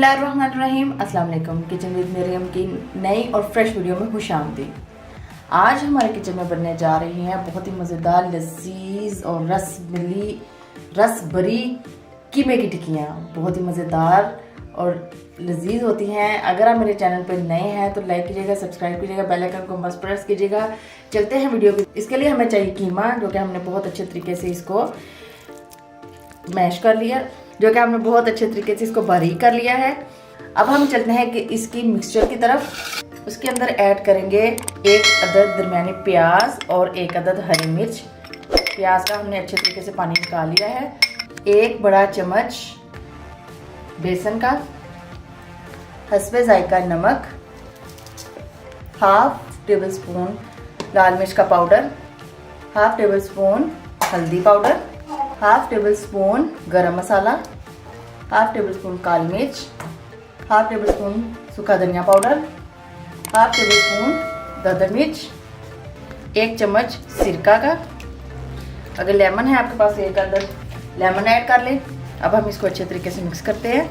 बिस्मिल्लाहिर्रहमानिर्रहीम। अस्सलाम वालेकुम। किचन विद मरियम की नई और फ्रेश वीडियो में खुशामदीद। आज हमारे किचन में बनने जा रही हैं बहुत ही मज़ेदार, लजीज और रसभरी कीमे की टिक्कियाँ। बहुत ही मज़ेदार और लजीज होती हैं। अगर आप मेरे चैनल पर नए हैं तो लाइक कीजिएगा, सब्सक्राइब कीजिएगा, बेल आइकन को मस्ट प्रेस कीजिएगा। चलते हैं वीडियो की। इसके लिए हमें चाहिए कीमा, जो कि हमने बहुत अच्छे तरीके से इसको मैश कर लिया, बारीक कर लिया है। अब हम चलते हैं कि इसकी मिक्सचर की तरफ। उसके अंदर ऐड करेंगे 1 अदद दरमियानी प्याज और 1 अदद हरी मिर्च। प्याज का हमने अच्छे तरीके से पानी निकाल लिया है। 1 बड़ा चम्मच बेसन का, हस्बे जायका नमक, हाफ टेबल स्पून लाल मिर्च का पाउडर, हाफ टेबल स्पून हल्दी पाउडर, हाफ टेबल स्पून गरम मसाला, हाफ टेबल स्पून काली मिर्च, हाफ टेबल स्पून सूखा धनिया पाउडर, हाफ टेबल स्पून दरदरा मिर्च, 1 चम्मच सिरका का। अगर लेमन है आपके पास 1 अदद लेमन ऐड कर लें। अब हम इसको अच्छे तरीके से मिक्स करते हैं।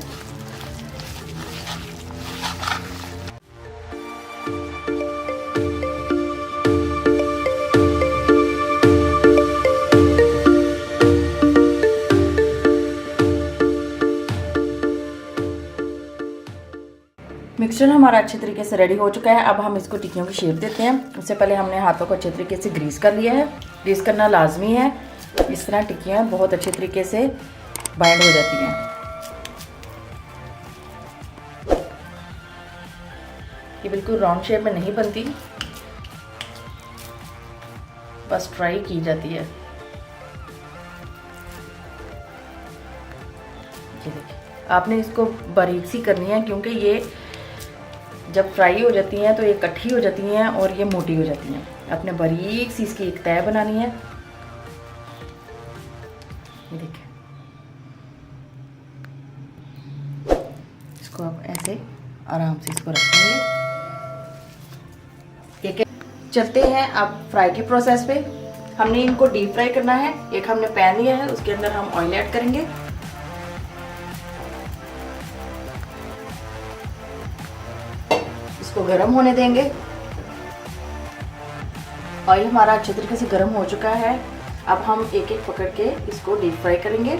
मिक्सचर हमारा अच्छे तरीके से रेडी हो चुका है। अब हम इसको टिक्कियों की शेप देते हैं। उससे पहले हमने हाथों को अच्छे तरीके से ग्रीस कर लिया है। ग्रीस करना लाजमी है, इस तरह टिक्कियाँ बहुत अच्छे तरीके से बाइंड हो जाती हैं। ये बिल्कुल राउंड शेप में नहीं बनती, बस ट्राई की जाती है। ये देखिए, आपने इसको बारीक सी करनी है, क्योंकि ये जब फ्राई हो जाती हैं तो ये इकट्ठी हो जाती हैं और ये मोटी हो जाती हैं। आपने बारीक सी इसकी एक तय बनानी है। ये देखिए, इसको आप ऐसे आराम से इसको रखेंगे। ठीक है, चलते हैं अब फ्राई के प्रोसेस पे। हमने इनको डीप फ्राई करना है। एक हमने पैन लिया है, उसके अंदर हम ऑयल ऐड करेंगे। इसको गर्म होने देंगे। ऑयल हमारा अच्छे तरीके से गर्म हो चुका है। अब हम एक एक पकड़ के इसको डीप फ्राई करेंगे।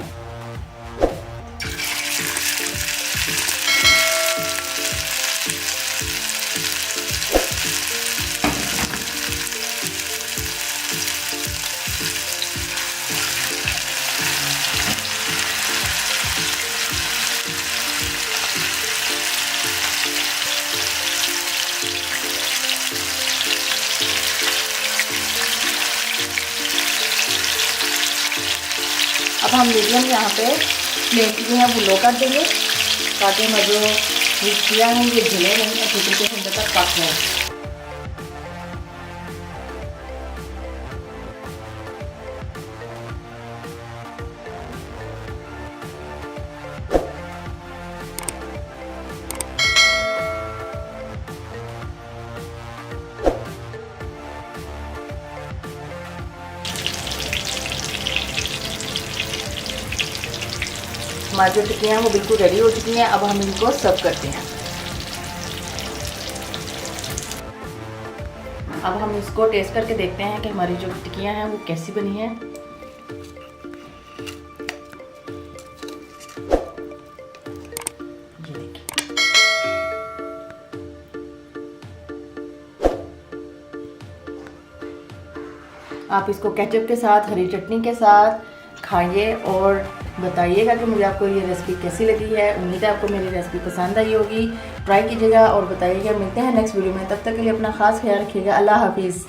अब हम मीडियम यहाँ पे फ्लेम की है वो लो कर देंगे, ताकि हमारे जो मिर्चियाँ हैं ये जले नहीं, अच्छी तरीके से अंदर तक पक जाए। हमारी जो टिक्कियाँ हैं वो बिल्कुल रेडी हो चुकी हैं। अब हम इनको सर्व करते हैं। अब हम इसको टेस्ट करके देखते हैं कि हमारी जो टिक्कियाँ हैं वो कैसी बनी हैं। ये देखिए, आप इसको केचप के साथ, हरी चटनी के साथ खाइए और बताइएगा कि मुझे आपको ये रेसिपी कैसी लगी है। उम्मीद है आपको मेरी रेसिपी पसंद आई होगी। ट्राई कीजिएगा और बताइएगा। मिलते हैं नेक्स्ट वीडियो में, तब तक के लिए अपना खास ख्याल रखिएगा। अल्लाह हाफिज़।